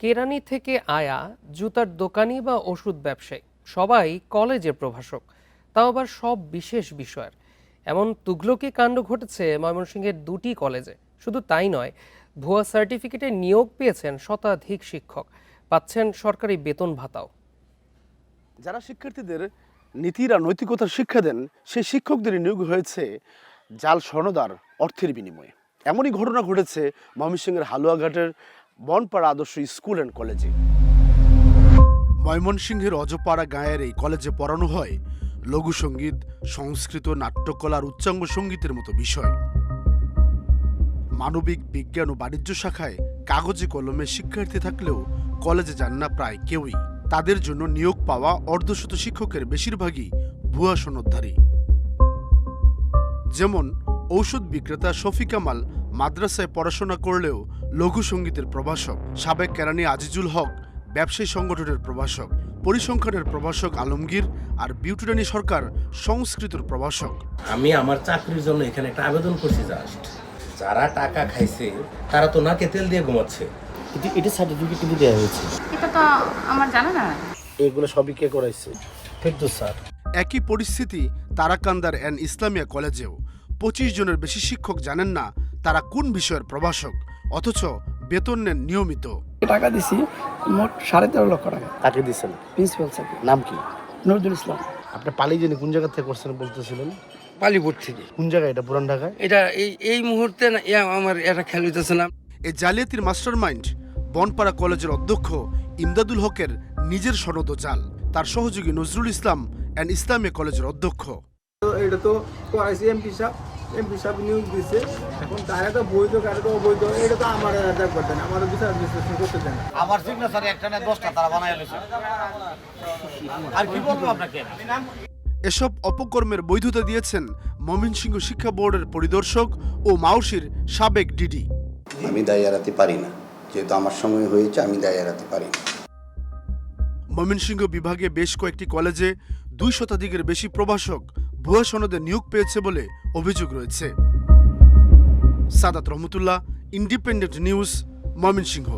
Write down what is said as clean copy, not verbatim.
কেরানি থেকে আয়া, জুতার দোকানি বা ওষুধ ব্যবসায়ী সবাই কলেজের প্রভাষক, তাও আবার সব বিশেষ বিষয়ের। এমন তুঘলকি কাণ্ড ঘটেছে ময়মনসিংহের দুটি কলেজে। শুধু তাই নয়, ভুয়া সার্টিফিকেটে নিয়োগ পেয়েছেন শতাধিক শিক্ষক, পাচ্ছেন সরকারি বেতন ভাতাও। যারা শিক্ষার্থীদের নীতির আর নৈতিকতার শিক্ষা দেন সেই শিক্ষকদের নিয়োগ হয়েছে জাল স্বর্ণদার অর্থের বিনিময়ে। এমনই ঘটনা ঘটেছে ময়মনসিংহের হালুয়াঘাটের বনপাড়া আদর্শ স্কুল অ্যান্ড কলেজে। ময়মনসিংহের অজপাড়া গাঁয়ের এই কলেজে পড়ানো হয় লঘু সঙ্গীত, সংস্কৃত, নাট্যকলা আর উচ্চাঙ্গ সঙ্গীতের মতো বিষয়। মানবিক, বিজ্ঞান ও বাণিজ্য শাখায় কাগজে কলমে শিক্ষার্থী থাকলেও কলেজে যান না প্রায় কেউই। তাদের জন্য নিয়োগ পাওয়া অর্ধশত শিক্ষকের বেশিরভাগই ভুয়া সনদধারী। যেমন ঔষধ বিক্রেতা শফি কামাল মাদ্রাসায় পড়াশোনা করলেও লঘু সঙ্গীতের প্রভাষক, সাবেক কেরানি আজিজুল হক ব্যবসায়ী সংগঠনের প্রভাষক, পরিসংখ্যানের প্রভাষক আলমগীর আর বিউটিরানী সরকার সংস্কৃতির প্রভাষক। আমি আমার চাকরির জন্য এখানে একটা আবেদন করছি। জাস্ট যারা টাকা খাইছে তারা তো নাকে তেল দিয়ে ঘুমাচ্ছে। এটা সার্টিফিকেট কিন্তু দেওয়া হয়েছে। এটা তো আমার জানা না। এগুলো সবই কে করাইছে? ফেরদৌস স্যার। একই পরিস্থিতি তারাকান্দার অ্যান্ড ইসলামিয়া কলেজেও 25 জনের বেশি শিক্ষক জানেন না তারা কোন বিষয়ের প্রভাষক, অথচ বেতন নেন নিয়মিত। টাকা দিছি মোট 13.5 লক্ষ টাকা। কাকে দিয়েছেন? Principal sir. নাম কি? নজরুল ইসলাম। আপনি পালি জেনে কোন জায়গা থেকে করছেন বলতেছিলেন? বালিপুর থেকে। কোন জায়গায় এটা? পুরান ঢাকায়? এটা এই মুহূর্তে না, আমার এটা খেয়াল হইতেছে না। এই জালিয়াতির মাস্টারমাইন্ড বনপাড়া কলেজের অধ্যক্ষ ইমদাদুল হকের নিজের সনদ জাল, তার সহযোগী নজরুল ইসলাম অ্যান্ড ইসলামিয়া কলেজের অধ্যক্ষ। এটা তো করাইছে এমপি সাহেব নিয়োগ দিচ্ছে। এখন তারা তো বৈধ, কারা তো অবৈধ, এটা তো আমার দেখ করতেন, আমার বিচার বিশ্লেষণ করতে দেন। আমার সিগনেচার একটা না 10টা তারা বানায় লইছে। আর কি বলবো আপনাকে? এসব অপকর্মের বৈধতা দিয়েছেন ময়মনসিংহ শিক্ষা বোর্ডের পরিদর্শক ও মাউসির সাবেক ডিডি। আমি দায় এড়াতে পারি না, যেহেতু আমার সঙ্গে হয়েছে আমি দায় এড়াতে পারি না। ময়মনসিংহ বিভাগে বেশ কয়েকটি কলেজে 2 শতাধিকের বেশি প্রভাষক ভুয়া সনদে নিয়োগ পেয়েছে বলে অভিযোগ রয়েছে। সাদাত রহমতুল্লাহ, ইন্ডিপেন্ডেন্ট নিউজ, ময়মনসিংহ।